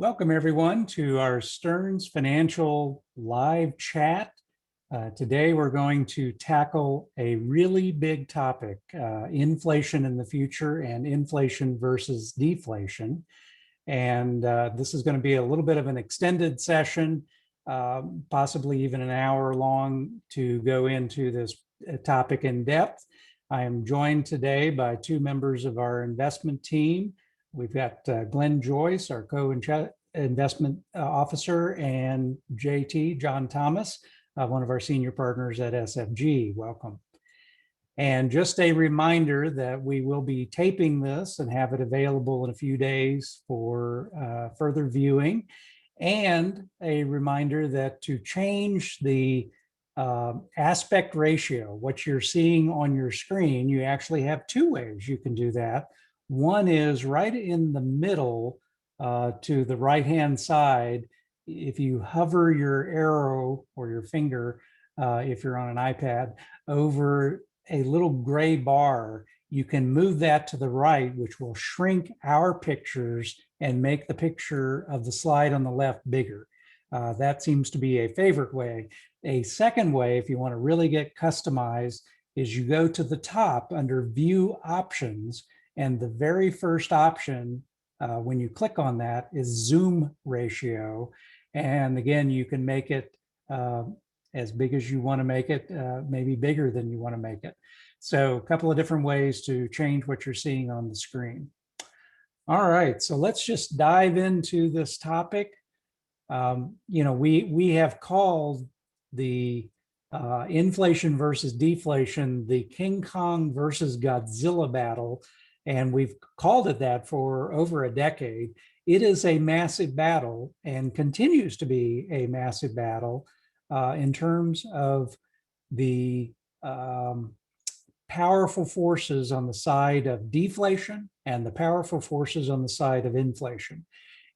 Welcome everyone to our Stearns Financial live chat. Today we're going to tackle a really big topic, inflation in the future and inflation versus deflation. And this is going to be a little bit of an extended session, possibly even an hour long to go into this topic in depth. I am joined today by two members of our investment team. We've got Glenn Joyce, our co-investment officer, and JT, John Thomas, one of our senior partners at SFG. Welcome. And just a reminder that we will be taping this and have it available in a few days for further viewing. And a reminder that to change the aspect ratio, what you're seeing on your screen, you actually have two ways you can do that. One is right in the middle to the right-hand side. If you hover your arrow or your finger, if you're on an iPad, over a little gray bar, you can move that to the right, which will shrink our pictures and make the picture of the slide on the left bigger. That seems to be a favorite way. A second way, if you want to really get customized, is you go to the top under View Options, and the very first option, when you click on that, is Zoom Ratio. And again, you can make it as big as you want to make it, maybe bigger than you want to make it. So a couple of different ways to change what you're seeing on the screen. All right, so let's just dive into this topic. We have called the inflation versus deflation the King Kong versus Godzilla battle, and we've called it that for over a decade. It is a massive battle and continues to be a massive battle in terms of the powerful forces on the side of deflation and the powerful forces on the side of inflation.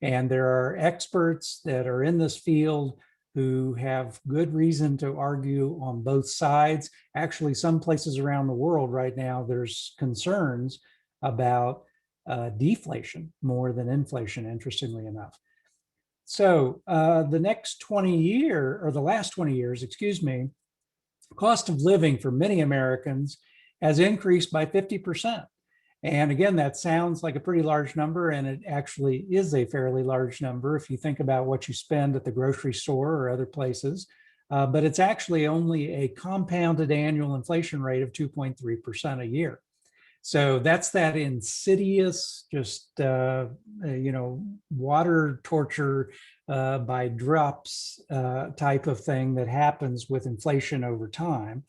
And there are experts that are in this field who have good reason to argue on both sides. Actually, some places around the world right now, there's concerns about deflation more than inflation, interestingly enough. So the last 20 years, excuse me, cost of living for many Americans has increased by 50%. And again, that sounds like a pretty large number, and it actually is a fairly large number if you think about what you spend at the grocery store or other places. But it's actually only a compounded annual inflation rate of 2.3% a year. So that's that insidious, just water torture by drops type of thing that happens with inflation over time.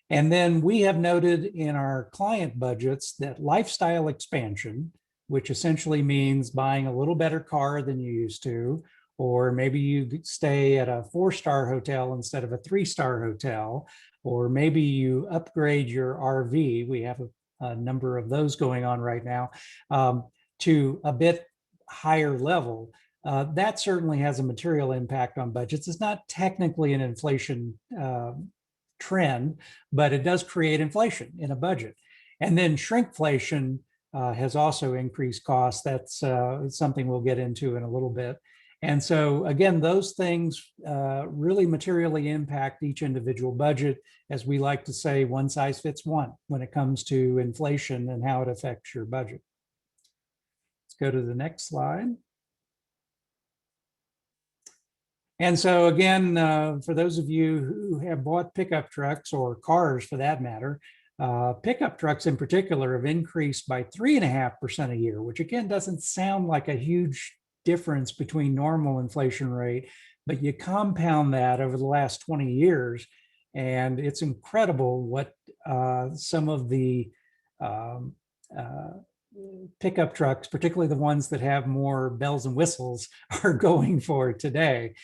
And then we have noted in our client budgets that lifestyle expansion, which essentially means buying a little better car than you used to, or maybe you stay at a 4-star hotel instead of a 3-star hotel, or maybe you upgrade your RV. We have a number of those going on right now, to a bit higher level. That certainly has a material impact on budgets. It's not technically an inflation trend, but it does create inflation in a budget. And then shrinkflation has also increased costs. That's something we'll get into in a little bit. And so again, those things really materially impact each individual budget. As we like to say, one size fits one when it comes to inflation and how it affects your budget. Let's go to the next slide. And so again, for those of you who have bought pickup trucks, or cars for that matter, pickup trucks in particular have increased by 3.5% a year, which again doesn't sound like a huge difference between normal inflation rate, but you compound that over the last 20 years, and it's incredible what some of the pickup trucks, particularly the ones that have more bells and whistles, are going for today.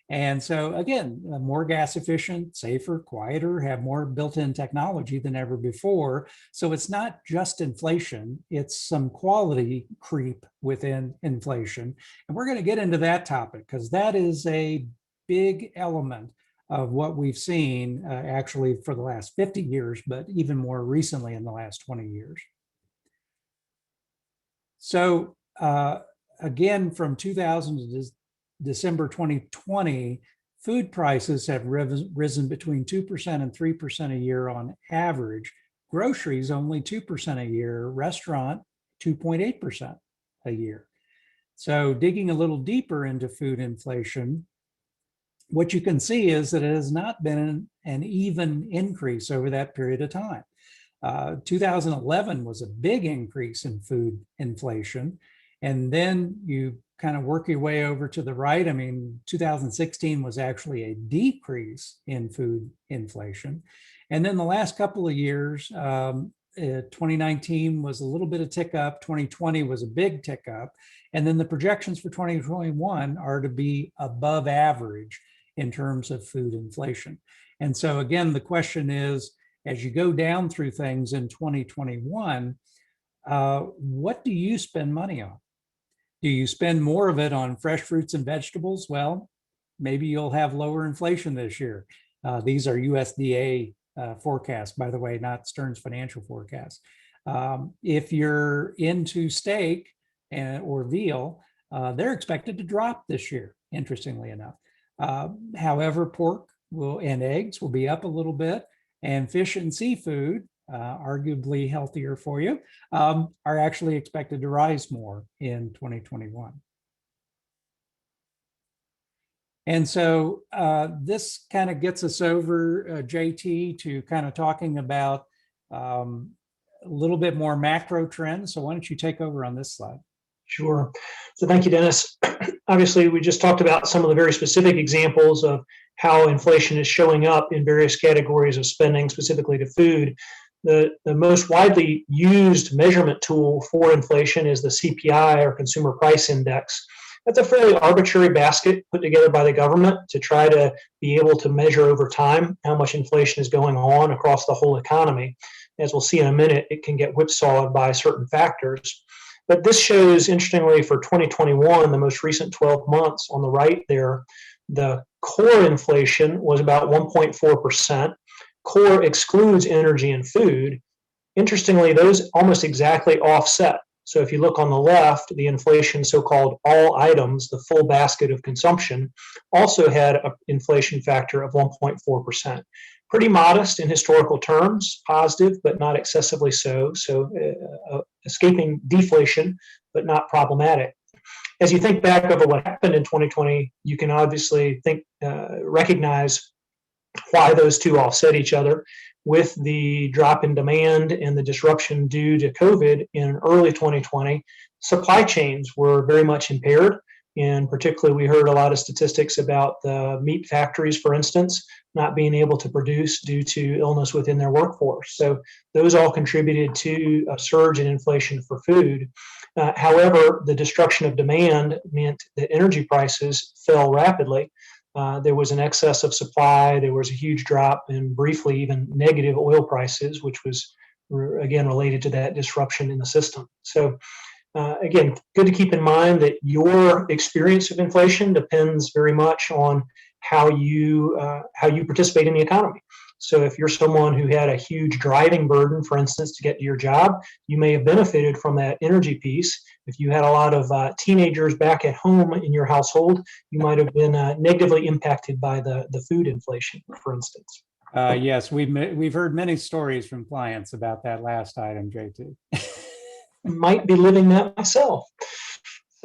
And so again, more gas efficient, safer, quieter, have more built-in technology than ever before. So it's not just inflation, it's some quality creep within inflation. And we're going to get into that topic because that is a big element of what we've seen actually for the last 50 years, but even more recently in the last 20 years. So again, from 2000 to December 2020, food prices have risen between 2% and 3% a year on average. Groceries only 2% a year, restaurant 2.8% a year. So digging a little deeper into food inflation, what you can see is that it has not been an even increase over that period of time. 2011 was a big increase in food inflation. And then you kind of work your way over to the right. I mean, 2016 was actually a decrease in food inflation. And then the last couple of years, 2019 was a little bit of tick up, 2020 was a big tick up. And then the projections for 2021 are to be above average in terms of food inflation. And so again, the question is, as you go down through things in 2021, what do you spend money on? Do you spend more of it on fresh fruits and vegetables? Well, maybe you'll have lower inflation this year. These are USDA forecasts, by the way, not Stern's financial forecast. If you're into steak or veal, they're expected to drop this year, interestingly enough. However, pork and eggs will be up a little bit, and fish and seafood, arguably healthier for you, are actually expected to rise more in 2021. And so this kind of gets us over, JT, to kind of talking about a little bit more macro trends. So why don't you take over on this slide? Sure. So thank you, Dennis. Obviously, we just talked about some of the very specific examples of how inflation is showing up in various categories of spending, specifically to food. The most widely used measurement tool for inflation is the CPI, or Consumer Price Index. That's a fairly arbitrary basket put together by the government to try to be able to measure over time how much inflation is going on across the whole economy. As we'll see in a minute, it can get whipsawed by certain factors. But this shows, interestingly, for 2021, the most recent 12 months on the right there, the core inflation was about 1.4%. Core excludes energy and food. Interestingly, those almost exactly offset. So if you look on the left, the inflation, so-called all items, the full basket of consumption, also had an inflation factor of 1.4%. Pretty modest in historical terms, positive, but not excessively so. So escaping deflation, but not problematic. As you think back over what happened in 2020, you can obviously recognize why those two offset each other. With the drop in demand and the disruption due to COVID in early 2020, supply chains were very much impaired. And particularly, we heard a lot of statistics about the meat factories, for instance, not being able to produce due to illness within their workforce. So those all contributed to a surge in inflation for food. However, the destruction of demand meant that energy prices fell rapidly. There was an excess of supply. There was a huge drop, and briefly even negative oil prices, which was, again, related to that disruption in the system. So again, good to keep in mind that your experience of inflation depends very much on how you participate in the economy. So if you're someone who had a huge driving burden, for instance, to get to your job, you may have benefited from that energy piece. If you had a lot of teenagers back at home in your household, you might have been negatively impacted by the food inflation, for instance. Yes, we've heard many stories from clients about that last item, JT. Might be living that myself.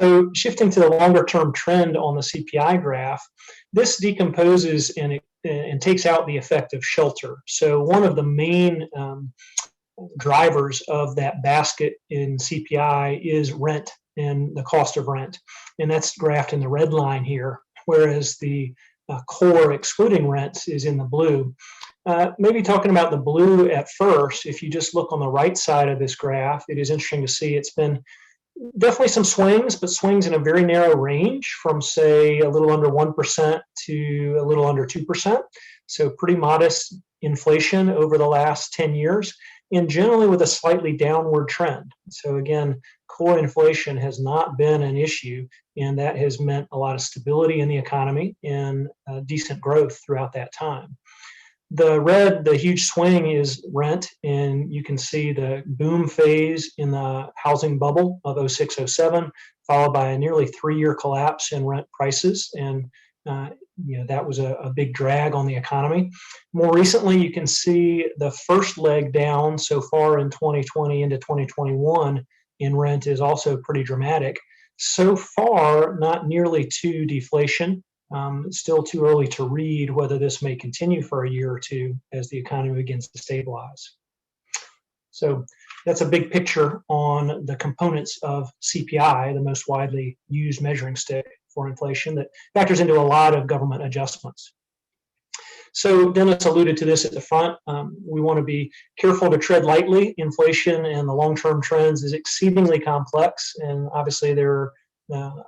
So shifting to the longer term trend on the CPI graph, this decomposes and takes out the effect of shelter. So one of the main drivers of that basket in CPI is rent and the cost of rent. And that's graphed in the red line here, whereas the core excluding rents is in the blue. Maybe talking about the blue at first, if you just look on the right side of this graph, it is interesting to see it's been definitely some swings, but swings in a very narrow range from, say, a little under 1% to a little under 2%. So pretty modest inflation over the last 10 years, and generally with a slightly downward trend. So again, core inflation has not been an issue, and that has meant a lot of stability in the economy and decent growth throughout that time. The red, the huge swing is rent, and you can see the boom phase in the housing bubble of 06, 07, followed by a nearly 3-year collapse in rent prices. And that was a big drag on the economy. More recently, you can see the first leg down so far in 2020 into 2021 in rent is also pretty dramatic. So far, not nearly to deflation. It's still too early to read whether this may continue for a year or two as the economy begins to stabilize. So that's a big picture on the components of CPI, the most widely used measuring stick for inflation, that factors into a lot of government adjustments. So Dennis alluded to this at the front. We want to be careful to tread lightly. Inflation and the long-term trends is exceedingly complex, and obviously there are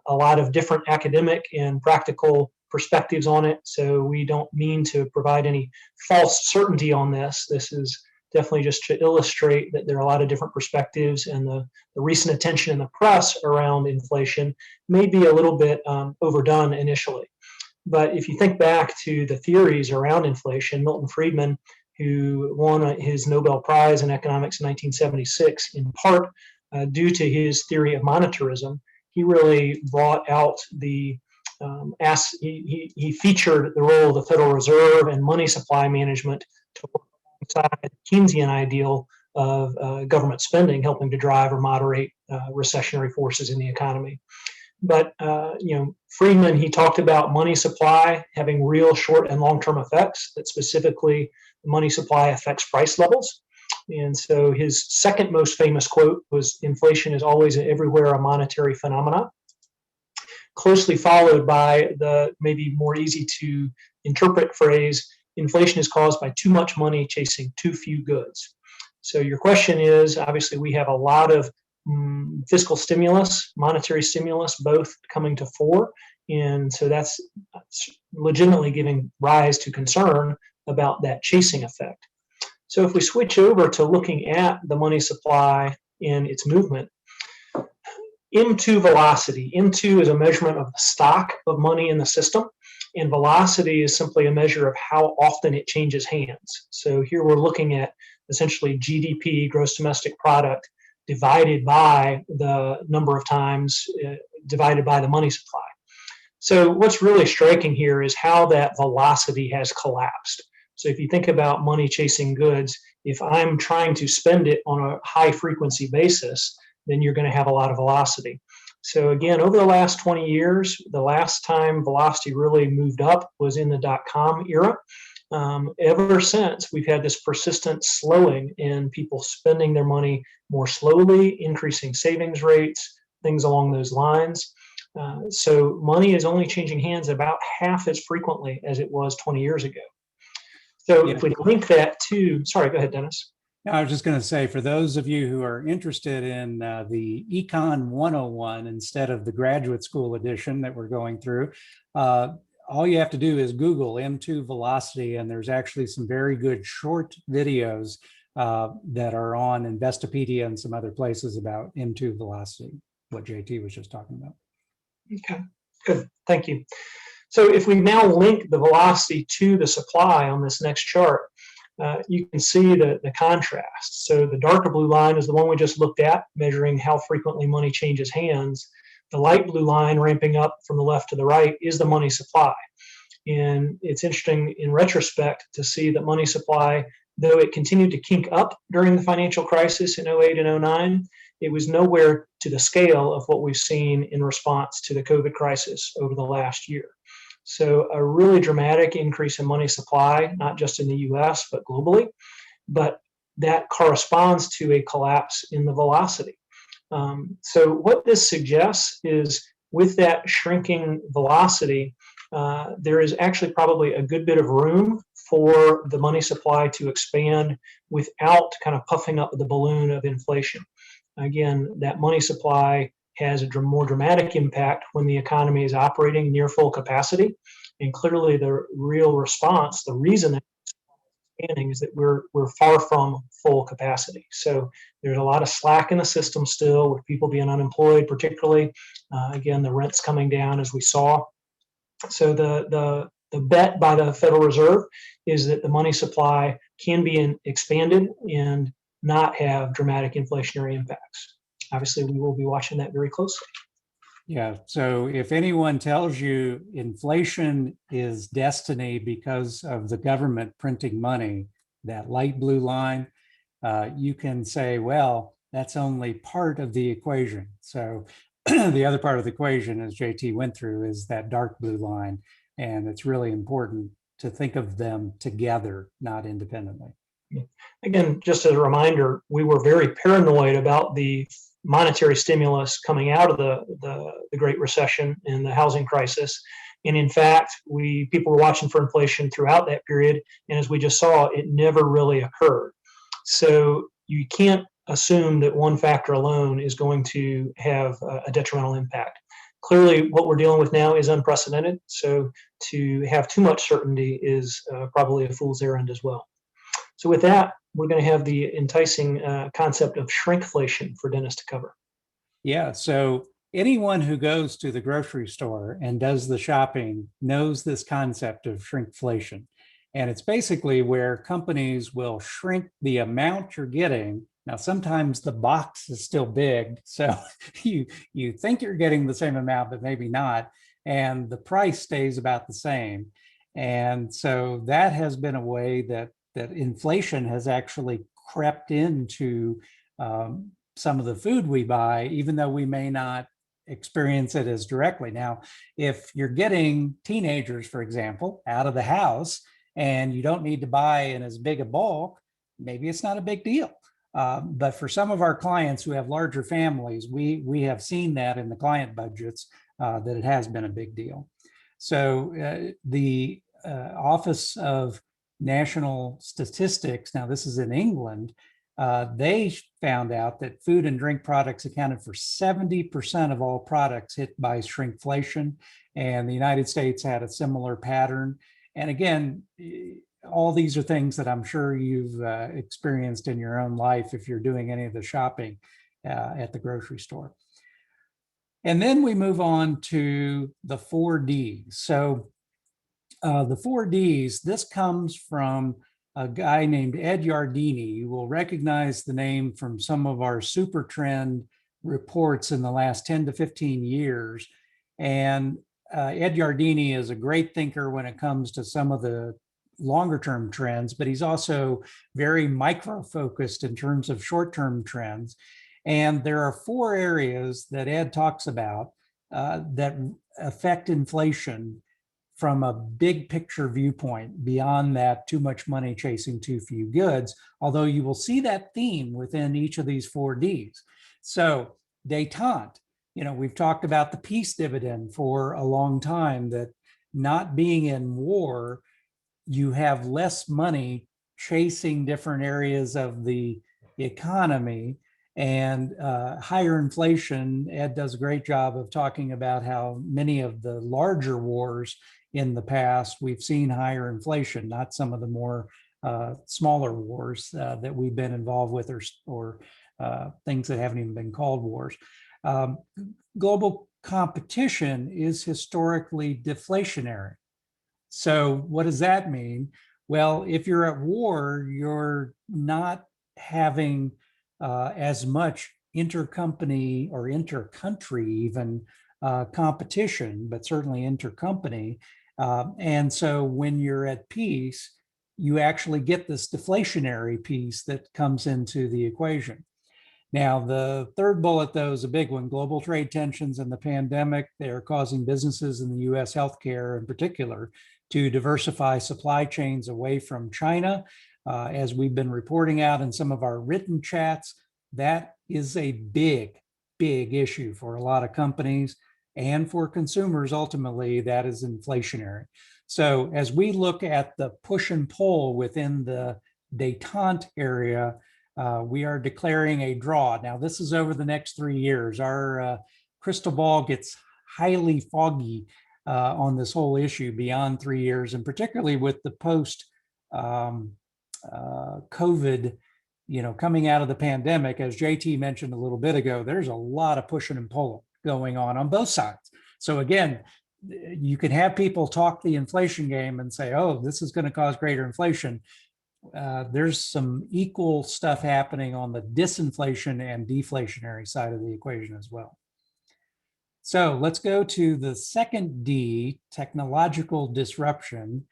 a lot of different academic and practical perspectives on it. So we don't mean to provide any false certainty on this. This is definitely just to illustrate that there are a lot of different perspectives, and the recent attention in the press around inflation may be a little bit overdone initially. But if you think back to the theories around inflation, Milton Friedman, who won his Nobel Prize in economics in 1976, in part due to his theory of monetarism, he really brought out the he featured the role of the Federal Reserve and money supply management to work alongside the Keynesian ideal of government spending, helping to drive or moderate recessionary forces in the economy. But Friedman, he talked about money supply having real short and long-term effects, that specifically money supply affects price levels. And so his second most famous quote was, "Inflation is always and everywhere a monetary phenomenon," closely followed by the maybe more easy to interpret phrase, "Inflation is caused by too much money chasing too few goods." So your question is, obviously we have a lot of fiscal stimulus, monetary stimulus, both coming to fore. And so that's legitimately giving rise to concern about that chasing effect. So if we switch over to looking at the money supply and its movement, M2 velocity. M2 is a measurement of the stock of money in the system, and velocity is simply a measure of how often it changes hands. So here we're looking at essentially GDP, gross domestic product, divided by the number of times divided by the money supply. So what's really striking here is how that velocity has collapsed. So if you think about money chasing goods, if I'm trying to spend it on a high frequency basis, then you're going to have a lot of velocity. So again, over the last 20 years, the last time velocity really moved up was in the dot-com era. Ever since, we've had this persistent slowing in people spending their money more slowly, increasing savings rates, things along those lines. So money is only changing hands about half as frequently as it was 20 years ago. So if we link that to, sorry, go ahead, Dennis. I was just going to say, for those of you who are interested in the Econ 101 instead of the graduate school edition that we're going through, all you have to do is Google M2 velocity, and there's actually some very good short videos that are on Investopedia and some other places about M2 velocity, what JT was just talking about. Okay, good, thank you. So if we now link the velocity to the supply on this next chart, you can see the contrast. So the darker blue line is the one we just looked at, measuring how frequently money changes hands. The light blue line, ramping up from the left to the right, is the money supply. And it's interesting in retrospect to see that money supply, though it continued to kink up during the financial crisis in 08 and 09, it was nowhere to the scale of what we've seen in response to the COVID crisis over the last year. So a really dramatic increase in money supply, not just in the US, but globally. But that corresponds to a collapse in the velocity. So what this suggests is, with that shrinking velocity, there is actually probably a good bit of room for the money supply to expand without kind of puffing up the balloon of inflation. Again, that money supply has a more dramatic impact when the economy is operating near full capacity. And clearly the real response, the reason that it's expanding, is that we're far from full capacity. So there's a lot of slack in the system still, with people being unemployed particularly. Again, the rent's coming down, as we saw. So the the bet by the Federal Reserve is that the money supply can be expanded and not have dramatic inflationary impacts. Obviously, we will be watching that very closely. Yeah, so if anyone tells you inflation is destiny because of the government printing money, that light blue line, you can say, well, that's only part of the equation. So the other part of the equation, as JT went through, is that dark blue line. And it's really important to think of them together, not independently. Again, just as a reminder, we were very paranoid about the monetary stimulus coming out of the Great Recession and the housing crisis. And in fact, people were watching for inflation throughout that period. And as we just saw, it never really occurred. So you can't assume that one factor alone is going to have a detrimental impact. Clearly, what we're dealing with now is unprecedented. So to have too much certainty is probably a fool's errand as well. So with that, we're going to have the enticing concept of shrinkflation for Dennis to cover. Yeah, so anyone who goes to the grocery store and does the shopping knows this concept of shrinkflation. And it's basically where companies will shrink the amount you're getting. Now, sometimes the box is still big, so you think you're getting the same amount, but maybe not. And the price stays about the same. And so that has been a way that inflation has actually crept into some of the food we buy, even though we may not experience it as directly. Now, if you're getting teenagers, for example, out of the house and you don't need to buy in as big a bulk, maybe it's not a big deal. But for some of our clients who have larger families, we have seen that in the client budgets that it has been a big deal. So the Office of National Statistics, now this is in England, they found out that food and drink products accounted for 70% of all products hit by shrinkflation, and the United States had a similar pattern. And again, all these are things that I'm sure you've experienced in your own life if you're doing any of the shopping at the grocery store. And then we move on to the 4Ds. So the 4Ds, this comes from a guy named Ed Yardeni. You will recognize the name from some of our super trend reports in the last 10 to 15 years. And Ed Yardeni is a great thinker when it comes to some of the longer term trends, but he's also very micro focused in terms of short term trends. And there are 4 areas that Ed talks about that affect inflation from a big picture viewpoint beyond that too much money chasing too few goods, although you will see that theme within each of these 4Ds. So détente, we've talked about the peace dividend for a long time, that not being in war, you have less money chasing different areas of the economy. And higher inflation, Ed does a great job of talking about how many of the larger wars in the past, we've seen higher inflation, not some of the more smaller wars that we've been involved with, or things that haven't even been called wars. Global competition is historically deflationary. So what does that mean? Well, if you're at war, you're not having as much intercompany or intercountry even competition, but certainly intercompany. And so when you're at peace, you actually get this deflationary piece that comes into the equation. Now, the third bullet, though, is a big one. Global trade tensions and the pandemic, they are causing businesses in the US healthcare in particular to diversify supply chains away from China. As we've been reporting out in some of our written chats, that is a big, big issue for a lot of companies and for consumers. Ultimately, that is inflationary. So as we look at the push and pull within the détente area, we are declaring a draw. Now, this is over the next 3 years. Our crystal ball gets highly foggy on this whole issue beyond 3 years, and particularly with the post COVID, coming out of the pandemic. As JT mentioned a little bit ago, there's a lot of pushing and pulling going on both sides. So again, you can have people talk the inflation game and say, oh, this is going to cause greater inflation. There's some equal stuff happening on the disinflation and deflationary side of the equation as well. So let's go to the second D, technological disruption.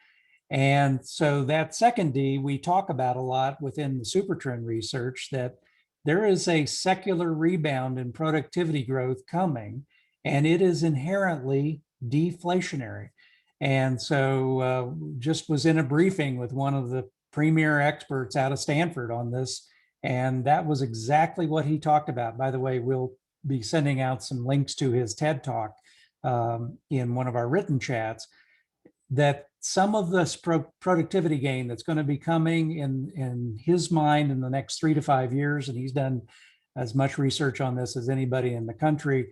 And so that second D, we talk about a lot within the supertrend research, that there is a secular rebound in productivity growth coming, and it is inherently deflationary. And so just was in a briefing with one of the premier experts out of Stanford on this, and that was exactly what he talked about. By the way, we'll be sending out some links to his TED Talk in one of our written chats, that some of this productivity gain that's going to be coming in his mind in the next 3 to 5 years, and he's done as much research on this as anybody in the country,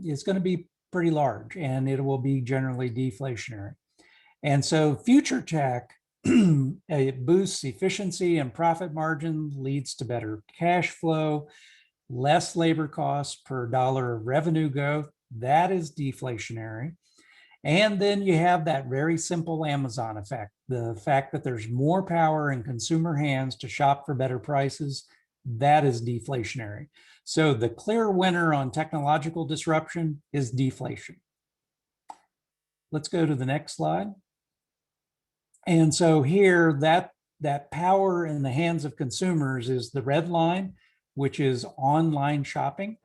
is going to be pretty large, and it will be generally deflationary. And so future tech, it boosts efficiency and profit margin, leads to better cash flow, less labor costs per dollar of revenue growth. That is deflationary. And then you have that very simple Amazon effect, the fact that there's more power in consumer hands to shop for better prices. That is deflationary. So the clear winner on technological disruption is deflation. Let's go to the next slide. And so here, that power in the hands of consumers is the red line, which is online shopping.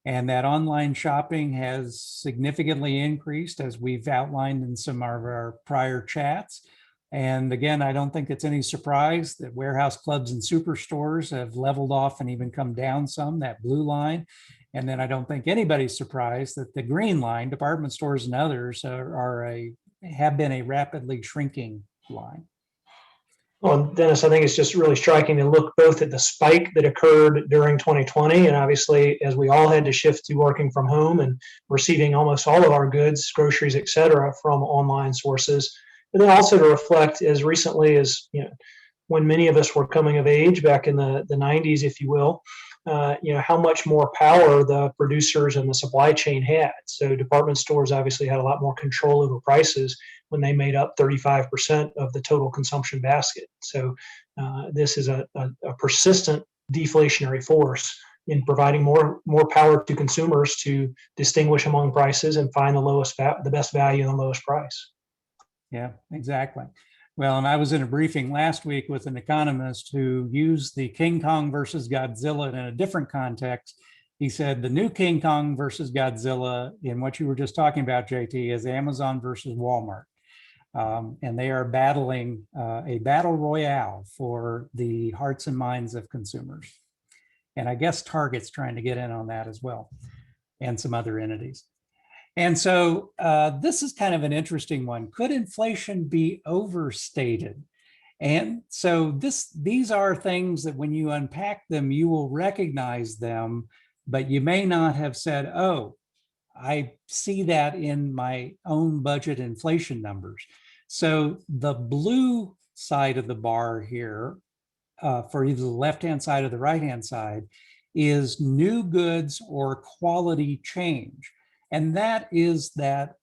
And that online shopping has significantly increased, as we've outlined in some of our prior chats. And again, I don't think it's any surprise that warehouse clubs and superstores have leveled off and even come down some, that blue line. And then I don't think anybody's surprised that the green line, department stores and others, have been a rapidly shrinking line. Well, Dennis, I think it's just really striking to look both at the spike that occurred during 2020, and obviously as we all had to shift to working from home and receiving almost all of our goods, groceries, et cetera, from online sources, and then also to reflect as recently as, when many of us were coming of age back in the 90s, if you will, how much more power the producers and the supply chain had. So department stores obviously had a lot more control over prices when they made up 35% of the total consumption basket. So this is a persistent deflationary force in providing more power to consumers to distinguish among prices and find the best value and the lowest price. Yeah, exactly. Well, and I was in a briefing last week with an economist who used the King Kong versus Godzilla in a different context. He said the new King Kong versus Godzilla, in what you were just talking about, JT, is Amazon versus Walmart. And they are battling a battle royale for the hearts and minds of consumers. And I guess Target's trying to get in on that as well, and some other entities. And so this is kind of an interesting one. Could inflation be overstated? And so these are things that when you unpack them, you will recognize them, but you may not have said, oh, I see that in my own budget inflation numbers. So the blue side of the bar here, for either the left-hand side or the right-hand side, is new goods or quality change. And that is that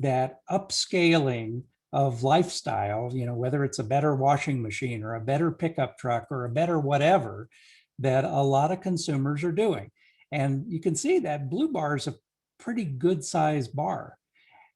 upscaling of lifestyle, whether it's a better washing machine or a better pickup truck or a better whatever, that a lot of consumers are doing. And you can see that blue bar is a pretty good sized bar.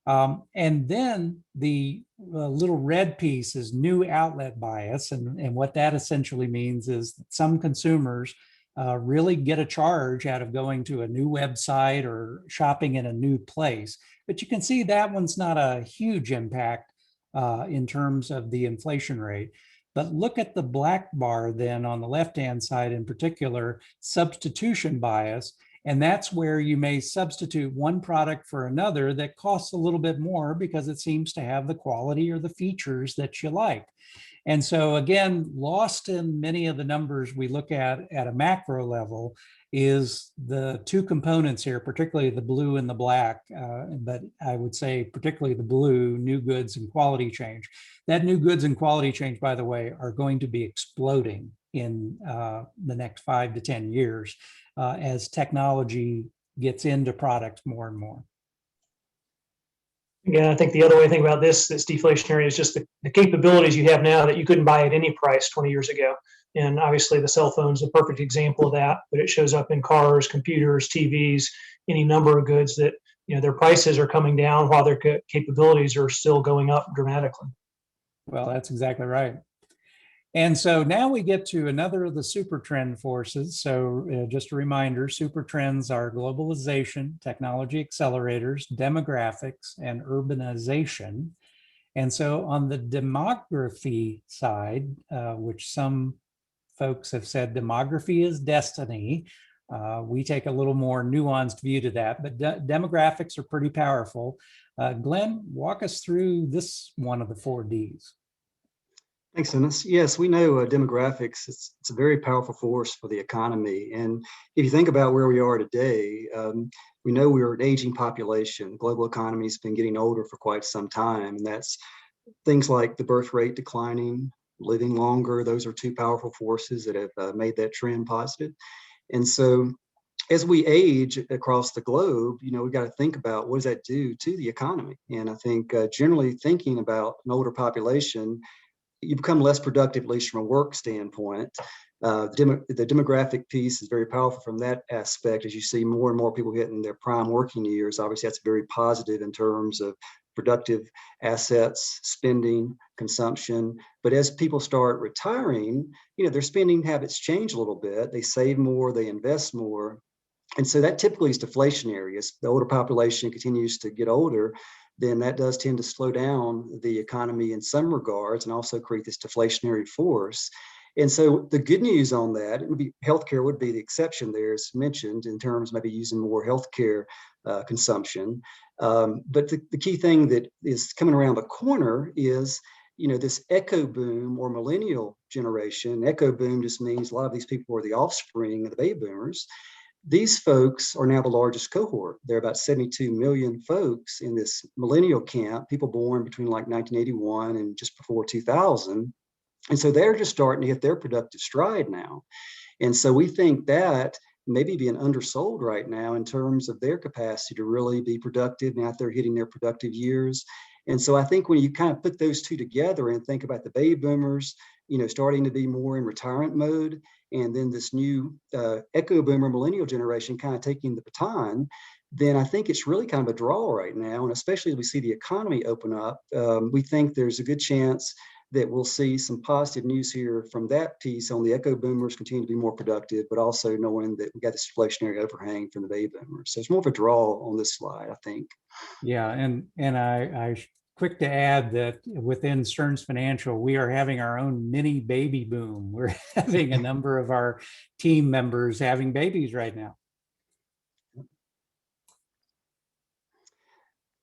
And then the little red piece is new outlet bias. And what that essentially means is that some consumers really get a charge out of going to a new website or shopping in a new place. But you can see that one's not a huge impact in terms of the inflation rate. But look at the black bar then on the left-hand side in particular, substitution bias. And that's where you may substitute one product for another that costs a little bit more because it seems to have the quality or the features that you like. And so again, lost in many of the numbers we look at a macro level is the two components here, particularly the blue and the black, but I would say particularly the blue, new goods and quality change. That new goods and quality change, by the way, are going to be exploding in the next 5 to 10 years as technology gets into products more and more. Again, I think the other way to think about this that's deflationary is just the capabilities you have now that you couldn't buy at any price 20 years ago. And obviously, the cell phone is a perfect example of that. But it shows up in cars, computers, TVs, any number of goods that their prices are coming down while their capabilities are still going up dramatically. Well, that's exactly right. And so now we get to another of the super trend forces. So just a reminder, super trends are globalization, technology accelerators, demographics, and urbanization. And so on the demography side, which some folks have said demography is destiny, we take a little more nuanced view to that, but demographics are pretty powerful. Glenn, walk us through this one of the 4Ds. Thanks, Dennis. Yes, we know demographics, it's a very powerful force for the economy. And if you think about where we are today, we know we're an aging population. The global economy has been getting older for quite some time. And that's things like the birth rate declining, living longer. Those are two powerful forces that have made that trend positive. And so as we age across the globe, we've got to think about what does that do to the economy? And I think generally thinking about an older population, you become less productive, at least from a work standpoint. The demographic piece is very powerful from that aspect. As you see more and more people getting their prime working years, obviously that's very positive in terms of productive assets, spending, consumption. But as people start retiring, their spending habits change a little bit. They save more, they invest more. And so that typically is deflationary. As the older population continues to get older, then that does tend to slow down the economy in some regards and also create this deflationary force. And so the good news on that, it would be healthcare would be the exception there, as mentioned, in terms of maybe using more healthcare consumption. But the key thing that is coming around the corner is, this echo boom or millennial generation. Echo boom just means a lot of these people are the offspring of the baby boomers. These folks are now the largest cohort. There are about 72 million folks in this millennial camp, people born between like 1981 and just before 2000. And so they're just starting to hit their productive stride now. And so we think that maybe being undersold right now in terms of their capacity to really be productive now that they're hitting their productive years. And so I think when you kind of put those two together and think about the baby boomers, starting to be more in retirement mode, and then this new echo boomer millennial generation kind of taking the baton, then I think it's really kind of a draw right now. And especially as we see the economy open up, we think there's a good chance that we'll see some positive news here from that piece on the echo boomers continue to be more productive, but also knowing that we got this inflationary overhang from the baby boomers. So it's more of a draw on this slide, I think. Yeah, and I quick to add that within Stearns Financial, we are having our own mini baby boom. We're having a number of our team members having babies right now.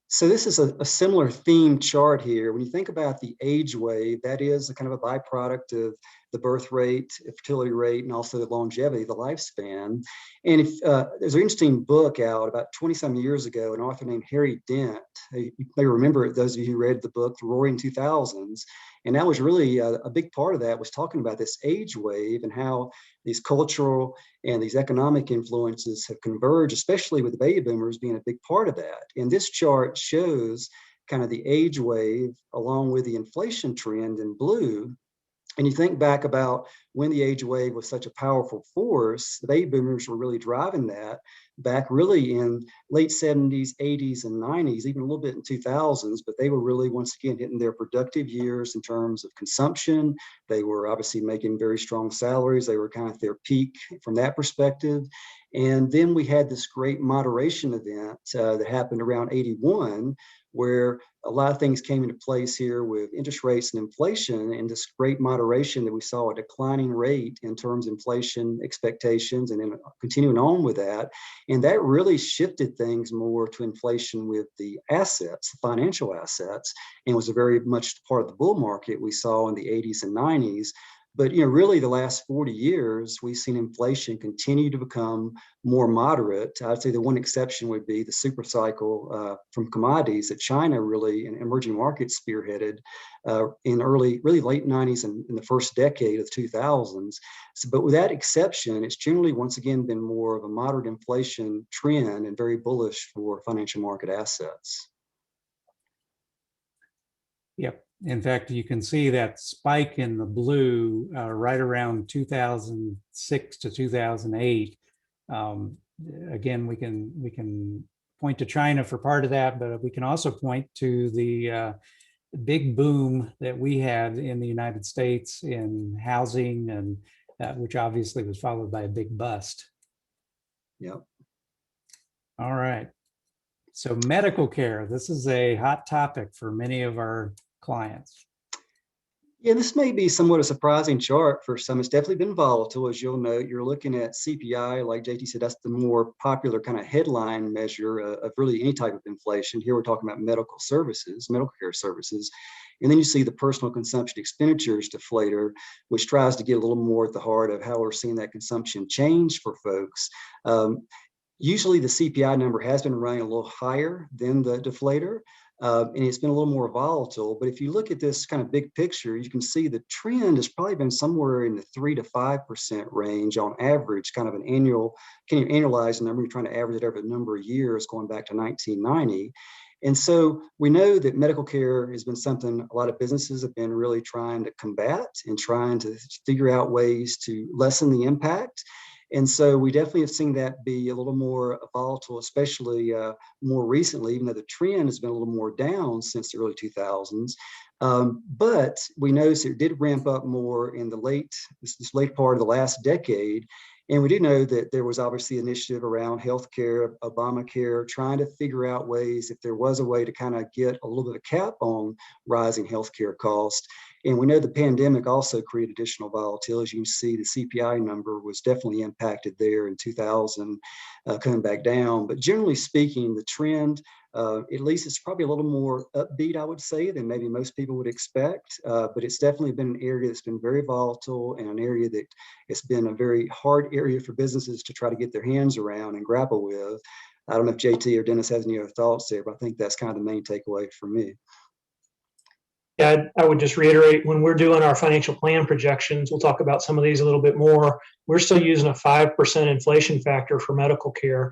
So this is a similar theme chart here. When you think about the age wave, that is a kind of a byproduct of the birth rate, fertility rate, and also the longevity, the lifespan. And if there's an interesting book out about 20-some years ago, an author named Harry Dent. You may remember it, those of you who read the book, The Roaring 2000s. And that was really a big part of that was talking about this age wave and how these cultural and these economic influences have converged, especially with the baby boomers being a big part of that. And this chart shows kind of the age wave along with the inflation trend in blue. And you think back about when the age wave was such a powerful force, the baby boomers were really driving that back really in late 70s, 80s, and 90s, even a little bit in 2000s, but they were really, once again, hitting their productive years in terms of consumption. They were obviously making very strong salaries. They were kind of at their peak from that perspective. And then we had this great moderation event that happened around 81, where a lot of things came into place here with interest rates and inflation and this great moderation that we saw a declining rate in terms of inflation expectations and then continuing on with that. And that really shifted things more to inflation with the assets, the financial assets, and was a very much part of the bull market we saw in the 80s and 90s. But really the last 40 years, we've seen inflation continue to become more moderate. I'd say the one exception would be the super cycle from commodities that China really and emerging markets spearheaded in really late 90s and in the first decade of the 2000s. So, but with that exception, it's generally once again been more of a moderate inflation trend and very bullish for financial market assets. Yep. In fact, you can see that spike in the blue right around 2006 to 2008. Um, Again, we can point to China for part of that, but we can also point to the big boom that we had in the United States in housing, and which obviously was followed by a big bust. Yep. All right. So medical care, this is a hot topic for many of our clients. Yeah, this may be somewhat a surprising chart for some. It's definitely been volatile, as you'll note. You're looking at CPI, like JT said, that's the more popular kind of headline measure of really any type of inflation. Here we're talking about medical services, medical care services. And then you see the personal consumption expenditures deflator, which tries to get a little more at the heart of how we're seeing that consumption change for folks. Usually the CPI number has been running a little higher than the deflator. And it's been a little more volatile. But if you look at this kind of big picture, you can see the trend has probably been somewhere in the 3 to 5% range on average, kind of an annual, can you annualize the number? You're trying to average it over a number of years going back to 1990. And so we know that medical care has been something a lot of businesses have been really trying to combat and trying to figure out ways to lessen the impact. And so we definitely have seen that be a little more volatile, especially more recently, even though the trend has been a little more down since the early 2000s. But we noticed it did ramp up more in this late part of the last decade. And we do know that there was obviously initiative around healthcare, Obamacare, trying to figure out ways if there was a way to kind of get a little bit of a cap on rising healthcare costs. And we know the pandemic also created additional volatility. As you see, the CPI number was definitely impacted there in 2000, coming back down. But generally speaking, the trend, at least it's probably a little more upbeat, I would say, than maybe most people would expect. But it's definitely been an area that's been very volatile and an area that it's been a very hard area for businesses to try to get their hands around and grapple with. I don't know if JT or Dennis has any other thoughts there, but I think that's kind of the main takeaway for me. Yeah, I would just reiterate, when we're doing our financial plan projections, we'll talk about some of these a little bit more. We're still using a 5% inflation factor for medical care.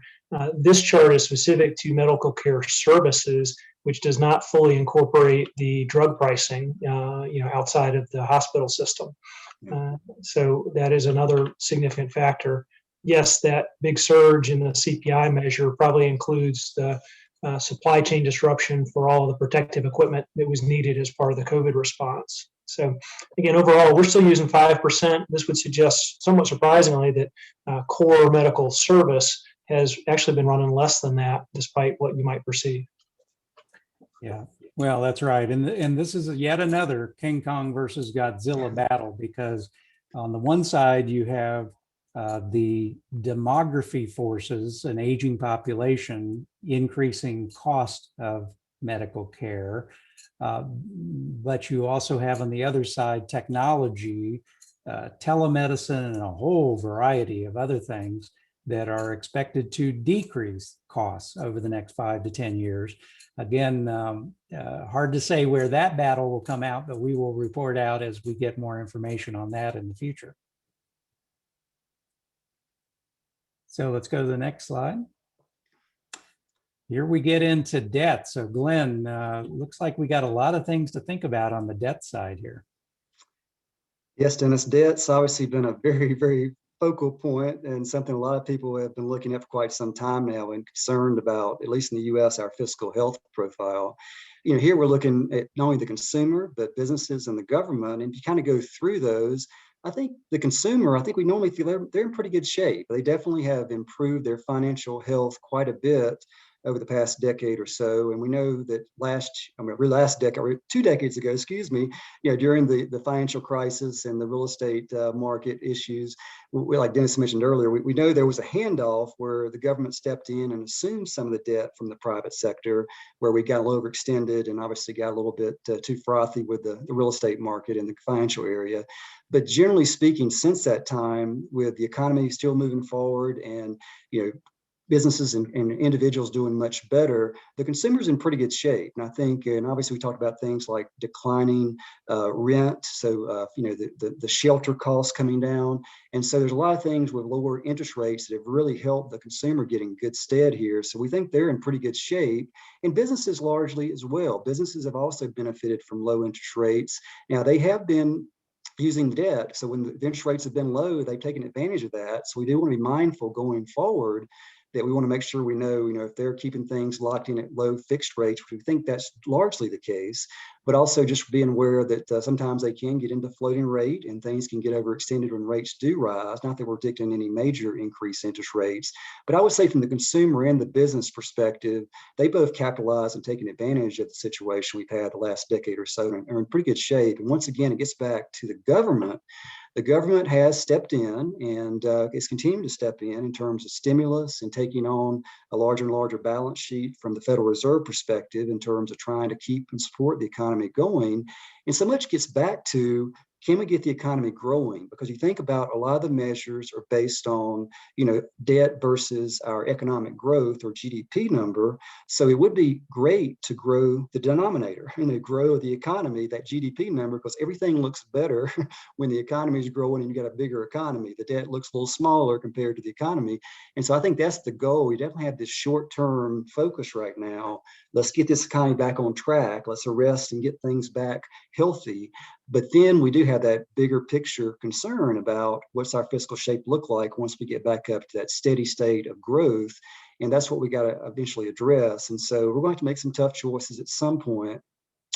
This chart is specific to medical care services, which does not fully incorporate the drug pricing, outside of the hospital system. So that is another significant factor. Yes, that big surge in the CPI measure probably includes the supply chain disruption for all of the protective equipment that was needed as part of the COVID response. So again, overall, we're still using 5%. This would suggest, somewhat surprisingly, that core medical service has actually been running less than that, despite what you might perceive. Yeah, well, that's right. And this is yet another King Kong versus Godzilla battle, because on the one side, you have the demography forces, an aging population, increasing cost of medical care. But you also have on the other side technology, telemedicine, and a whole variety of other things that are expected to decrease costs over the next 5 to 10 years. Again, hard to say where that battle will come out, but we will report out as we get more information on that in the future. So let's go to the next slide. Here we get into debt. So Glenn, looks like we got a lot of things to think about on the debt side here. Yes, Dennis, debt's obviously been a very, very focal point and something a lot of people have been looking at for quite some time now and concerned about, at least in the US, our fiscal health profile. Here we're looking at not only the consumer, but businesses and the government. And if you kind of go through those, I think the consumer, I think we normally feel they're in pretty good shape. They definitely have improved their financial health quite a bit over the past decade or so. And we know that last decade, 2 decades ago, during the financial crisis and the real estate market issues, like Dennis mentioned earlier, we know there was a handoff where the government stepped in and assumed some of the debt from the private sector, where we got a little overextended and obviously got a little bit too frothy with the real estate market in the financial area. But generally speaking, since that time, with the economy still moving forward and businesses and individuals doing much better, the consumer's in pretty good shape. And I think, and obviously we talked about things like declining rent, so the shelter costs coming down. And so there's a lot of things with lower interest rates that have really helped the consumer get in good stead here. So we think they're in pretty good shape, and businesses largely as well. Businesses have also benefited from low interest rates. Now they have been using debt. So when the interest rates have been low, they've taken advantage of that. So we do want to be mindful going forward that we want to make sure we know, if they're keeping things locked in at low fixed rates, which we think that's largely the case, but also just being aware that sometimes they can get into floating rate and things can get overextended when rates do rise. Not that we're predicting any major increase in interest rates, but I would say from the consumer and the business perspective, they both capitalize and taking advantage of the situation we've had the last decade or so and are in pretty good shape. And once again, it gets back to the government. The government has stepped in and is continuing to step in terms of stimulus and taking on a larger and larger balance sheet from the Federal Reserve perspective in terms of trying to keep and support the economy going. And so much gets back to, can we get the economy growing? Because you think about a lot of the measures are based on, debt versus our economic growth or GDP number. So it would be great to grow the denominator, grow the economy, that GDP number, because everything looks better when the economy is growing and you got a bigger economy. The debt looks a little smaller compared to the economy. And so I think that's the goal. We definitely have this short-term focus right now. Let's get this economy back on track. Let's arrest and get things back healthy. But then we do have that bigger picture concern about what's our fiscal shape look like once we get back up to that steady state of growth. And that's what we got to eventually address. And so we're going to make some tough choices at some point.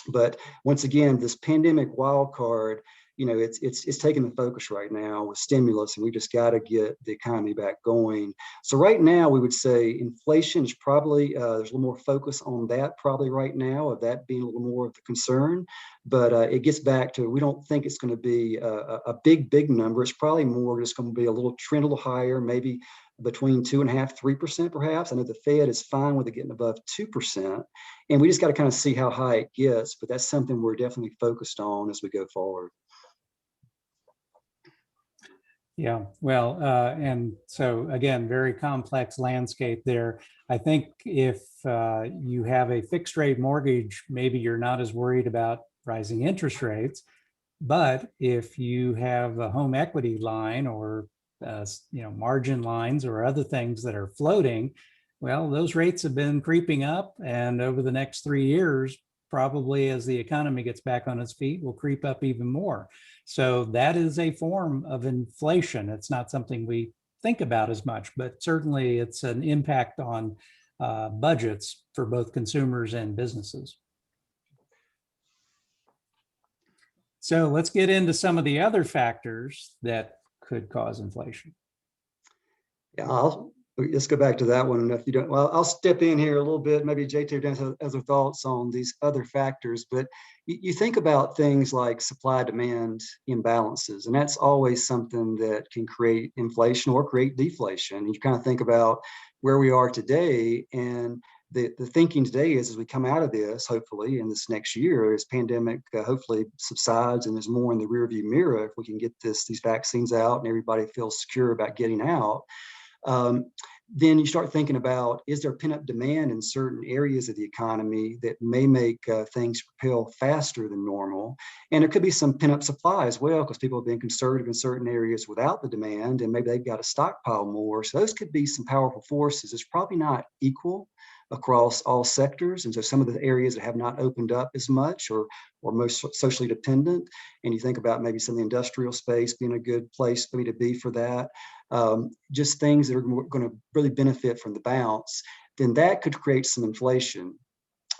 But once again, this pandemic wild card, it's taking the focus right now with stimulus, and we just got to get the economy back going. So right now, we would say inflation is probably, there's a little more focus on that probably right now, of that being a little more of the concern. But it gets back to, we don't think it's going to be a big number. It's probably more just going to be a little trend, a little higher, maybe between 2.5%, 3% perhaps. I know the Fed is fine with it getting above 2%. And we just got to kind of see how high it gets, but that's something we're definitely focused on as we go forward. Yeah, well, and so again, very complex landscape there. I think if you have a fixed rate mortgage, maybe you're not as worried about rising interest rates. But if you have a home equity line or margin lines or other things that are floating, well, those rates have been creeping up, and over the next 3 years, probably as the economy gets back on its feet, will creep up even more. So that is a form of inflation. It's not something we think about as much, but certainly it's an impact on budgets for both consumers and businesses. So let's get into some of the other factors that could cause inflation. Yeah, let's go back to that one. If you don't, well, I'll step in here a little bit. Maybe JT has other thoughts on these other factors, but you think about things like supply-demand imbalances, and that's always something that can create inflation or create deflation. You kind of think about where we are today, and the thinking today is, as we come out of this, hopefully in this next year, as pandemic hopefully subsides and there's more in the rearview mirror, if we can get these vaccines out and everybody feels secure about getting out, then you start thinking about, is there pent-up demand in certain areas of the economy that may make things propel faster than normal? And there could be some pent-up supply as well, because people have been conservative in certain areas without the demand, and maybe they've got to stockpile more. So those could be some powerful forces. It's probably not equal across all sectors. And so some of the areas that have not opened up as much or most socially dependent, and you think about maybe some of the industrial space being a good place for me to be for that, just things that are going to really benefit from the bounce, then that could create some inflation.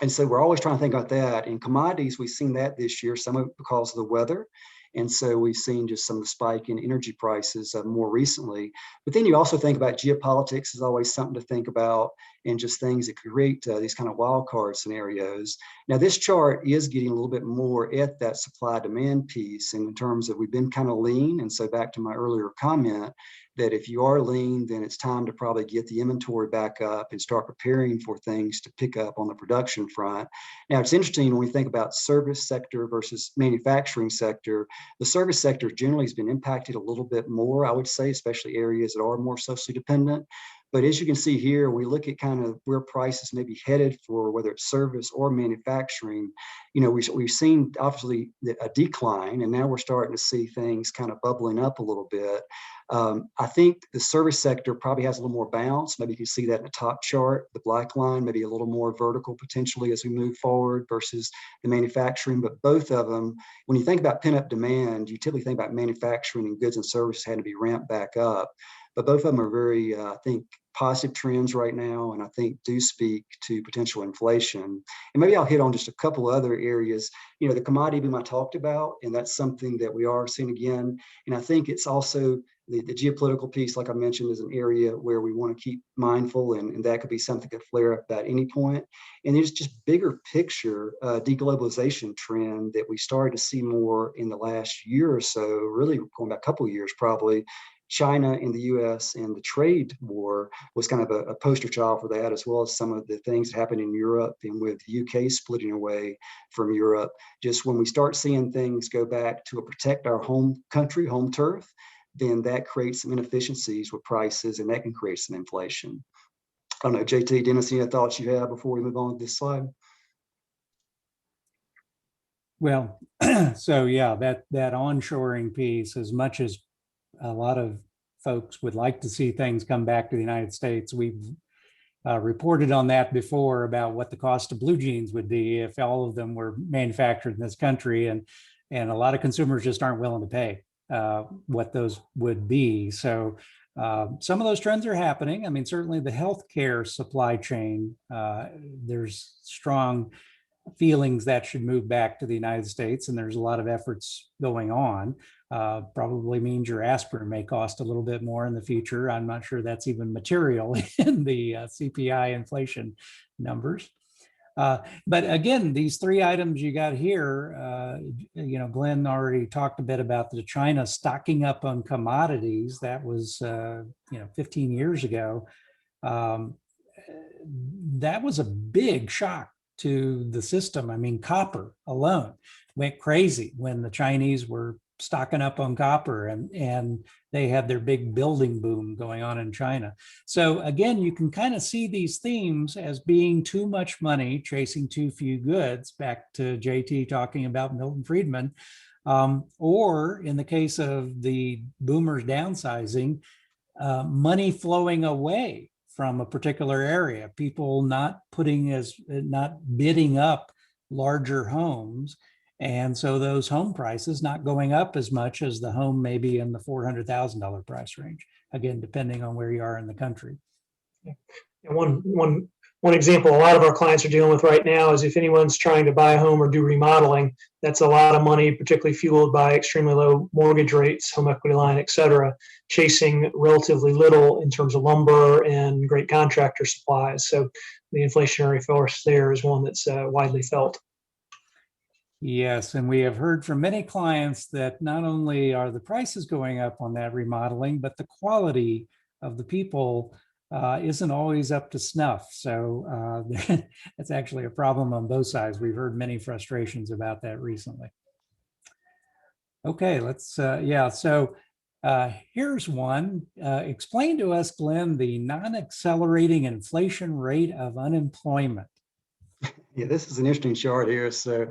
And so we're always trying to think about that. In commodities, we've seen that this year, some of it because of the weather. And so we've seen just some of the spike in energy prices more recently. But then you also think about geopolitics is always something to think about, and just things that create these kind of wild card scenarios. Now, this chart is getting a little bit more at that supply demand piece in terms of we've been kind of lean. And so back to my earlier comment, that if you are lean, then it's time to probably get the inventory back up and start preparing for things to pick up on the production front. Now, it's interesting when we think about service sector versus manufacturing sector. The service sector generally has been impacted a little bit more, I would say, especially areas that are more socially dependent. But as you can see here, we look at kind of where prices may be headed for whether it's service or manufacturing. We've seen obviously a decline, and now we're starting to see things kind of bubbling up a little bit. I think the service sector probably has a little more bounce. Maybe you can see that in the top chart, the black line, maybe a little more vertical potentially as we move forward versus the manufacturing. But both of them, when you think about pent-up demand, you typically think about manufacturing and goods and services having to be ramped back up. But both of them are very, I think, positive trends right now, and I think do speak to potential inflation. And maybe I'll hit on just a couple other areas. The commodity boom I talked about, and that's something that we are seeing again. And I think it's also the geopolitical piece, like I mentioned, is an area where we want to keep mindful, and that could be something that could flare up at any point. And there's just bigger picture deglobalization trend that we started to see more in the last year or so, really going back a couple of years probably. China and the US and the trade war was kind of a poster child for that, as well as some of the things that happened in Europe and with the UK splitting away from Europe. Just when we start seeing things go back to protect our home country, home turf, then that creates some inefficiencies with prices, and that can create some inflation. I don't know, JT, Dennis, any thoughts you have before we move on to this slide? Well, so yeah, that onshoring piece, as much as a lot of folks would like to see things come back to the United States, we've reported on that before about what the cost of blue jeans would be if all of them were manufactured in this country, and a lot of consumers just aren't willing to pay what those would be. So some of those trends are happening. I mean, certainly the healthcare supply chain, there's strong feelings that should move back to the United States, and there's a lot of efforts going on. Probably means your aspirin may cost a little bit more in the future. I'm not sure that's even material in the CPI inflation numbers. But again, these three items you got here, Glenn already talked a bit about the China stocking up on commodities. That was, 15 years ago. That was a big shock to the system. I mean, copper alone went crazy when the Chinese were stocking up on copper, and they had their big building boom going on in China. So again, you can kind of see these themes as being too much money chasing too few goods, back to JT talking about Milton Friedman, or in the case of the boomers downsizing, money flowing away from a particular area, people not bidding up larger homes. And so those home prices not going up as much as the home maybe in the $400,000 price range, again, depending on where you are in the country. Yeah. One example a lot of our clients are dealing with right now is if anyone's trying to buy a home or do remodeling, that's a lot of money, particularly fueled by extremely low mortgage rates, home equity line, et cetera, chasing relatively little in terms of lumber and great contractor supplies. So the inflationary force there is one that's widely felt. Yes, and we have heard from many clients that not only are the prices going up on that remodeling, but the quality of the people isn't always up to snuff. So that's actually a problem on both sides. We've heard many frustrations about that recently. Okay, let's, so here's one. Explain to us, Glenn, the non-accelerating inflation rate of unemployment. Yeah, this is an interesting chart here. So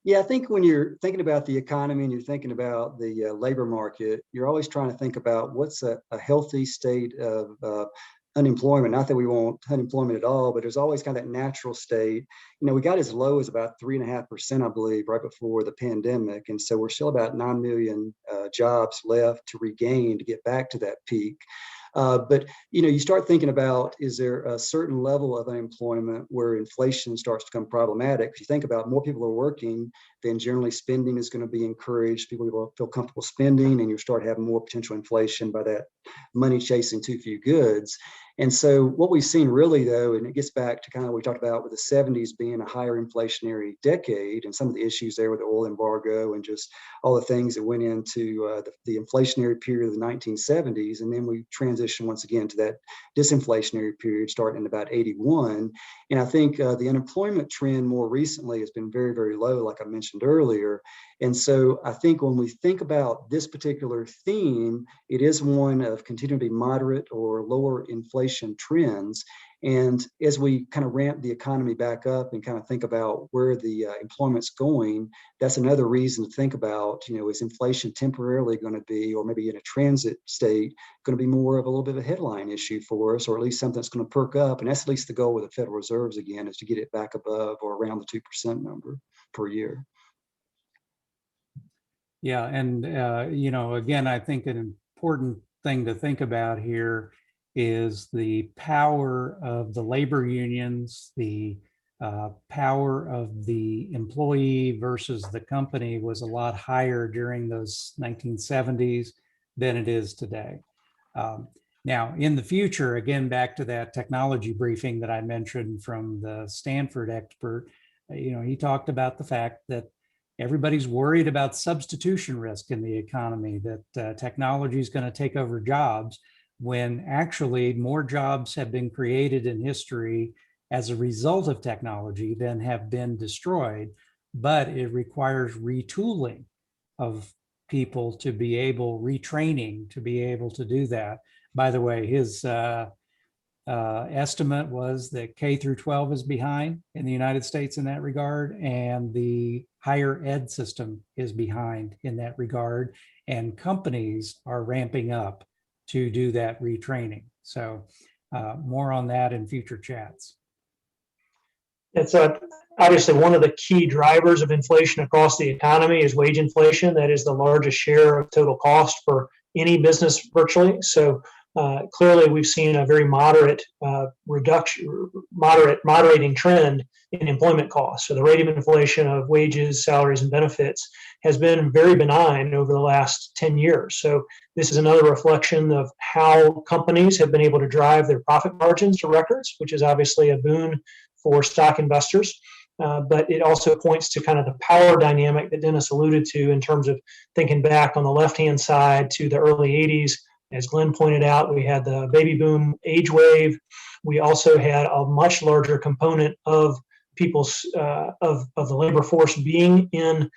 yeah, I think when you're thinking about the economy and you're thinking about the labor market, you're always trying to think about what's a healthy state of unemployment. Not that we want unemployment at all, but there's always kind of that natural state. We got as low as about 3.5%, I believe, right before the pandemic. And so we're still about 9 million jobs left to regain to get back to that peak. But you start thinking about, is there a certain level of unemployment where inflation starts to become problematic? If you think about more people are working, then generally spending is going to be encouraged. People will feel comfortable spending, and you start having more potential inflation by that money chasing too few goods. And so what we've seen really, though, and it gets back to kind of what we talked about with the 70s being a higher inflationary decade and some of the issues there with the oil embargo and just all the things that went into the inflationary period of the 1970s. And then we transitioned once again to that disinflationary period starting in about 81. And I think the unemployment trend more recently has been very, very low, like I mentioned earlier. And so I think when we think about this particular theme, it is one of continuing to be moderate or lower inflation inflation trends. And as we kind of ramp the economy back up and kind of think about where the employment's going, that's another reason to think about, is inflation temporarily going to be, or maybe in a transit state, going to be more of a little bit of a headline issue for us, or at least something that's going to perk up. And that's at least the goal with the Federal Reserves, again, is to get it back above or around the 2% number per year. Yeah, and again, I think an important thing to think about here is the power of the labor unions, the power of the employee versus the company was a lot higher during those 1970s than it is today. Now, in the future, again, back to that technology briefing that I mentioned from the Stanford expert, he talked about the fact that everybody's worried about substitution risk in the economy, that technology is going to take over jobs, when actually more jobs have been created in history as a result of technology than have been destroyed. But it requires retooling of people to be able, retraining to be able to do that. By the way, his estimate was that K through 12 is behind in the United States in that regard, and the higher ed system is behind in that regard, and companies are ramping up to do that retraining. So more on that in future chats. It's obviously one of the key drivers of inflation across the economy is wage inflation. That is the largest share of total cost for any business virtually. So clearly we've seen a very moderating trend in employment costs. So the rate of inflation of wages, salaries, and benefits has been very benign over the last 10 years. So this is another reflection of how companies have been able to drive their profit margins to records, which is obviously a boon for stock investors. But it also points to kind of the power dynamic that Dennis alluded to in terms of thinking back on the left-hand side to the early 80s. As Glenn pointed out, we had the baby boom age wave. We also had a much larger component of people's of the labor force being in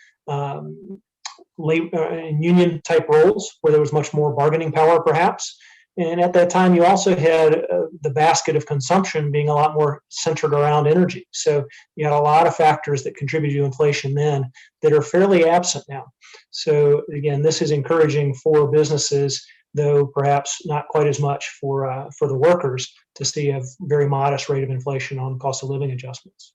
union type roles where there was much more bargaining power, perhaps. And at that time, you also had the basket of consumption being a lot more centered around energy. So you had a lot of factors that contributed to inflation then that are fairly absent now. So again, this is encouraging for businesses, though perhaps not quite as much for the workers, to see a very modest rate of inflation on cost of living adjustments.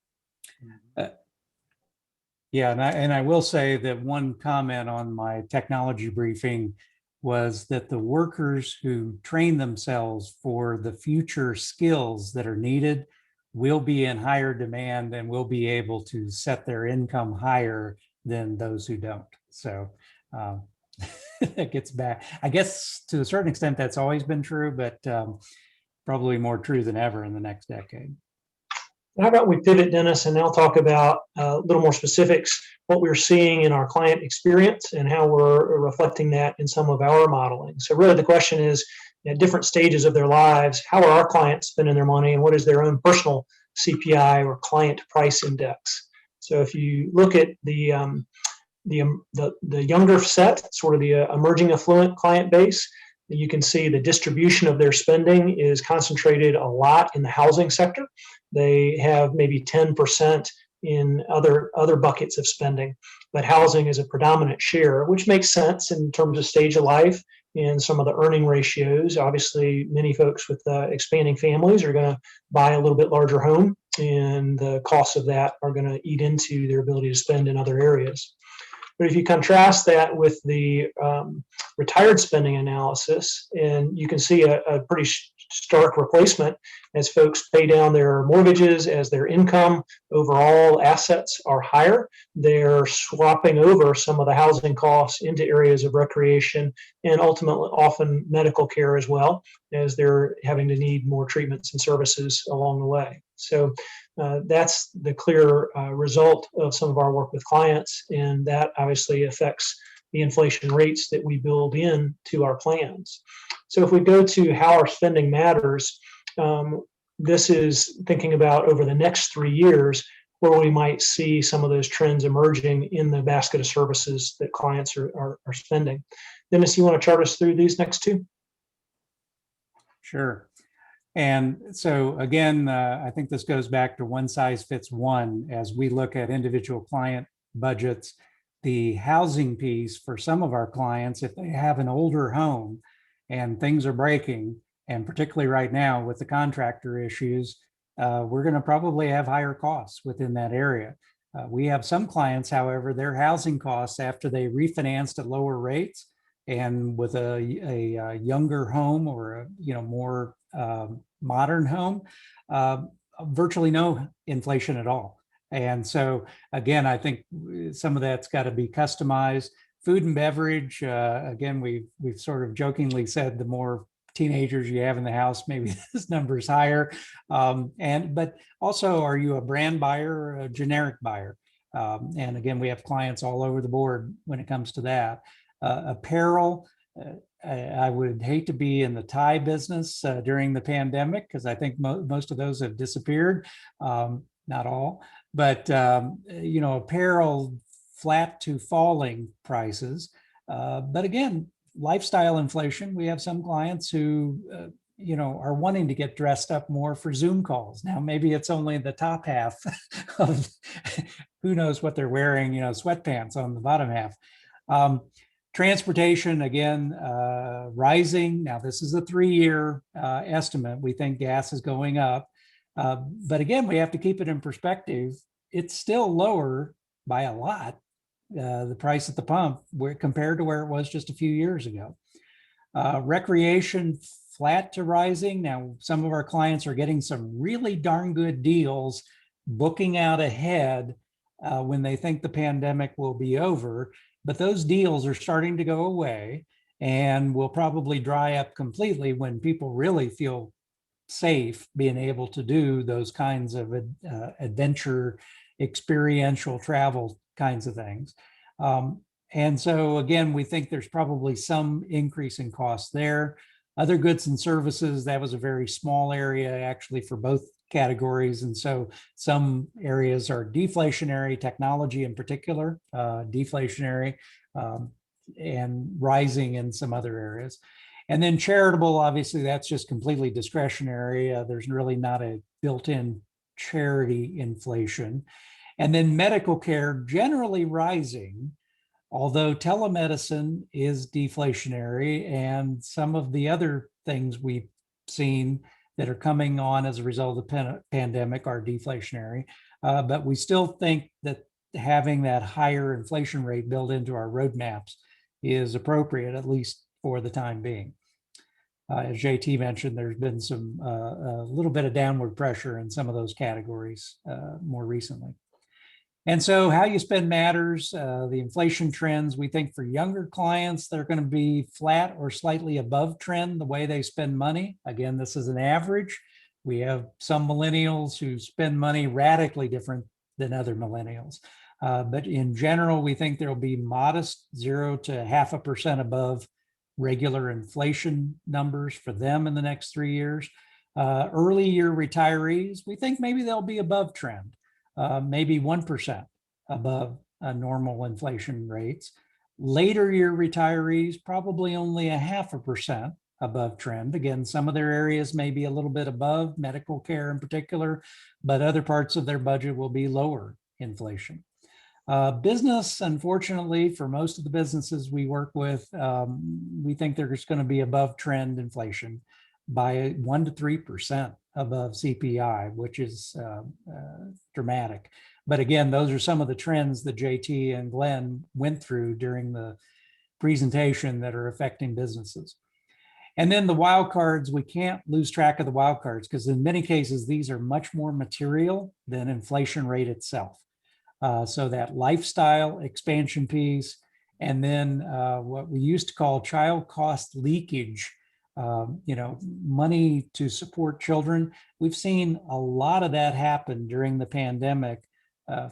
Yeah, and I will say that one comment on my technology briefing was that the workers who train themselves for the future skills that are needed will be in higher demand and will be able to set their income higher than those who don't. So that gets back, I guess to a certain extent, that's always been true, but probably more true than ever in the next decade. How about we pivot, Dennis, and now talk about a little more specifics, what we're seeing in our client experience and how we're reflecting that in some of our modeling. So really the question is, at different stages of their lives, how are our clients spending their money and what is their own personal CPI or client price index? So if you look at the younger set, sort of the emerging affluent client base, you can see the distribution of their spending is concentrated a lot in the housing sector. They have maybe 10% in other buckets of spending, but housing is a predominant share, which makes sense in terms of stage of life and some of the earning ratios. Obviously, many folks with expanding families are going to buy a little bit larger home, and the costs of that are going to eat into their ability to spend in other areas. But if you contrast that with the retired spending analysis, and you can see a pretty stark replacement as folks pay down their mortgages, as their income, overall assets are higher, they're swapping over some of the housing costs into areas of recreation and ultimately often medical care as well, as they're having to need more treatments and services along the way. So that's the clear result of some of our work with clients, and that obviously affects the inflation rates that we build in to our plans. So if we go to how our spending matters, this is thinking about over the next 3 years where we might see some of those trends emerging in the basket of services that clients are spending. Dennis, you want to chart us through these next two? Sure. And so again, I think this goes back to one size fits one as we look at individual client budgets. The housing piece for some of our clients, if they have an older home and things are breaking, and particularly right now with the contractor issues, we're going to probably have higher costs within that area. We have some clients, however, their housing costs after they refinanced at lower rates and with a younger home or a more modern home, virtually no inflation at all. And so again, I think some of that's got to be customized. Food and beverage, again, we've sort of jokingly said the more teenagers you have in the house, maybe this number is higher. But also, are you a brand buyer or a generic buyer? And again, we have clients all over the board when it comes to that. Apparel, I would hate to be in the tie business during the pandemic because I think most of those have disappeared. Not all, but apparel flat to falling prices. But again, lifestyle inflation. We have some clients who are wanting to get dressed up more for Zoom calls. Now, maybe it's only the top half of who knows what they're wearing, sweatpants on the bottom half. Transportation, again, rising. Now, this is a 3-year estimate. We think gas is going up. But again, we have to keep it in perspective. It's still lower by a lot, the price at the pump, compared to where it was just a few years ago. Recreation, flat to rising. Now, some of our clients are getting some really darn good deals, booking out ahead when they think the pandemic will be over. But those deals are starting to go away and will probably dry up completely when people really feel safe being able to do those kinds of adventure, experiential travel kinds of things. And so again, we think there's probably some increase in costs there. Other goods and services, that was a very small area actually for both categories. And so some areas are deflationary, technology in particular, deflationary, and rising in some other areas. And then charitable, obviously, that's just completely discretionary. There's really not a built-in charity inflation. And then medical care generally rising, although telemedicine is deflationary and some of the other things we've seen that are coming on as a result of the pandemic are deflationary. But we still think that having that higher inflation rate built into our roadmaps is appropriate, at least for the time being. As JT mentioned, there's been some a little bit of downward pressure in some of those categories more recently. And so how you spend matters. The inflation trends, we think for younger clients, they're going to be flat or slightly above trend the way they spend money. Again, this is an average. We have some millennials who spend money radically different than other millennials. But in general, we think there will be modest 0 to 0.5% above regular inflation numbers for them in the next 3 years. Early year retirees, we think maybe they'll be above trend. Maybe 1% above normal inflation rates. Later year retirees, probably only 0.5% above trend. Again, some of their areas may be a little bit above, medical care in particular, but other parts of their budget will be lower inflation. Business, unfortunately, for most of the businesses we work with, we think there's going to be above trend inflation by 1 to 3% above CPI, which is dramatic. But again, those are some of the trends that JT and Glenn went through during the presentation that are affecting businesses. And then the wild cards, we can't lose track of the wild cards because in many cases, these are much more material than inflation rate itself. So that lifestyle expansion piece, and then what we used to call child cost leakage, money to support children. We've seen a lot of that happen during the pandemic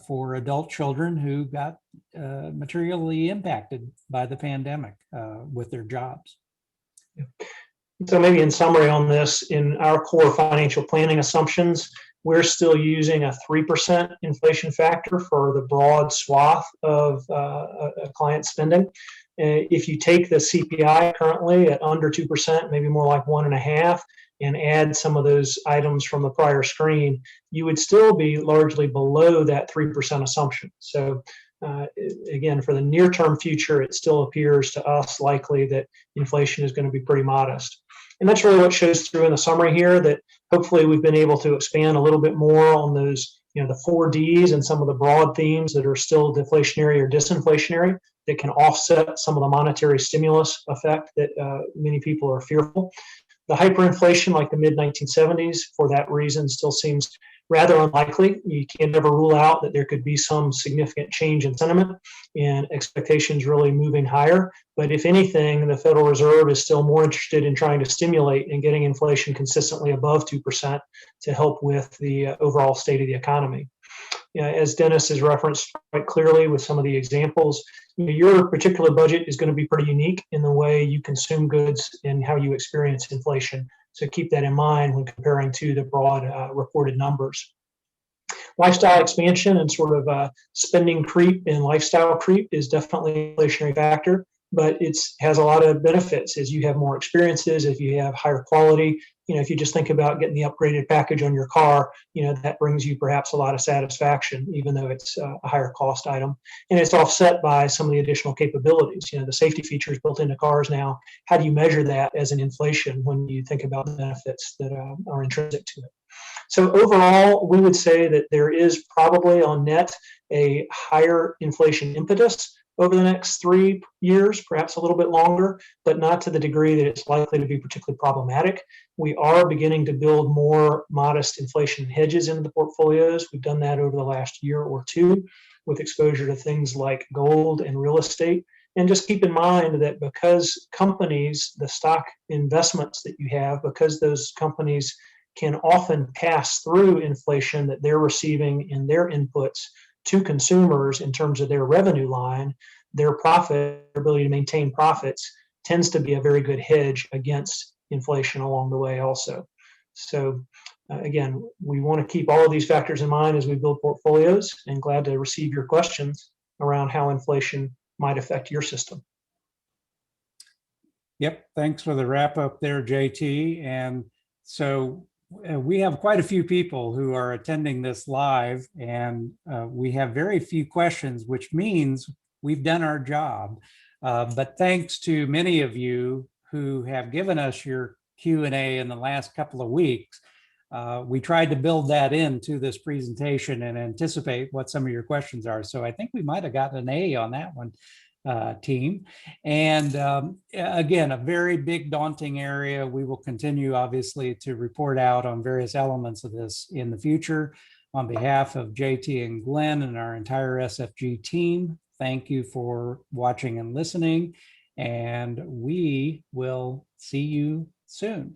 for adult children who got materially impacted by the pandemic with their jobs. So maybe in summary on this, in our core financial planning assumptions, we're still using a 3% inflation factor for the broad swath of client spending. If you take the CPI currently at under 2%, maybe more like 1.5%, and add some of those items from the prior screen, you would still be largely below that 3% assumption. So again, for the near-term future, it still appears to us likely that inflation is going to be pretty modest. And that's really what shows through in the summary here, that hopefully we've been able to expand a little bit more on those, the 4Ds and some of the broad themes that are still deflationary or disinflationary that can offset some of the monetary stimulus effect that many people are fearful. The hyperinflation, like the mid-1970s, for that reason, still seems rather unlikely. You can never rule out that there could be some significant change in sentiment and expectations really moving higher. But if anything, the Federal Reserve is still more interested in trying to stimulate and getting inflation consistently above 2% to help with the overall state of the economy. As Dennis has referenced quite clearly with some of the examples, your particular budget is going to be pretty unique in the way you consume goods and how you experience inflation. So keep that in mind when comparing to the broad reported numbers. Lifestyle expansion and sort of spending creep and lifestyle creep is definitely an inflationary factor, but it has a lot of benefits as you have more experiences, if you have higher quality. If you just think about getting the upgraded package on your car, that brings you perhaps a lot of satisfaction, even though it's a higher cost item. And it's offset by some of the additional capabilities, the safety features built into cars now. How do you measure that as an inflation when you think about the benefits that are intrinsic to it? So overall, we would say that there is probably on net a higher inflation impetus over the next 3 years, perhaps a little bit longer, but not to the degree that it's likely to be particularly problematic. We are beginning to build more modest inflation hedges into the portfolios. We've done that over the last year or two with exposure to things like gold and real estate. And just keep in mind that because companies, the stock investments that you have, because those companies can often pass through inflation that they're receiving in their inputs to consumers in terms of their revenue line, their profit, their ability to maintain profits tends to be a very good hedge against inflation along the way also. So again, we want to keep all of these factors in mind as we build portfolios, and glad to receive your questions around how inflation might affect your system. Yep, thanks for the wrap up there, JT. And so we have quite a few people who are attending this live, and we have very few questions, which means we've done our job. But thanks to many of you who have given us your Q&A in the last couple of weeks. We tried to build that into this presentation and anticipate what some of your questions are. So I think we might have gotten an A on that one, team. And again, a very big daunting area. We will continue obviously to report out on various elements of this in the future. On behalf of JT and Glenn and our entire SFG team, thank you for watching and listening, and we will see you soon.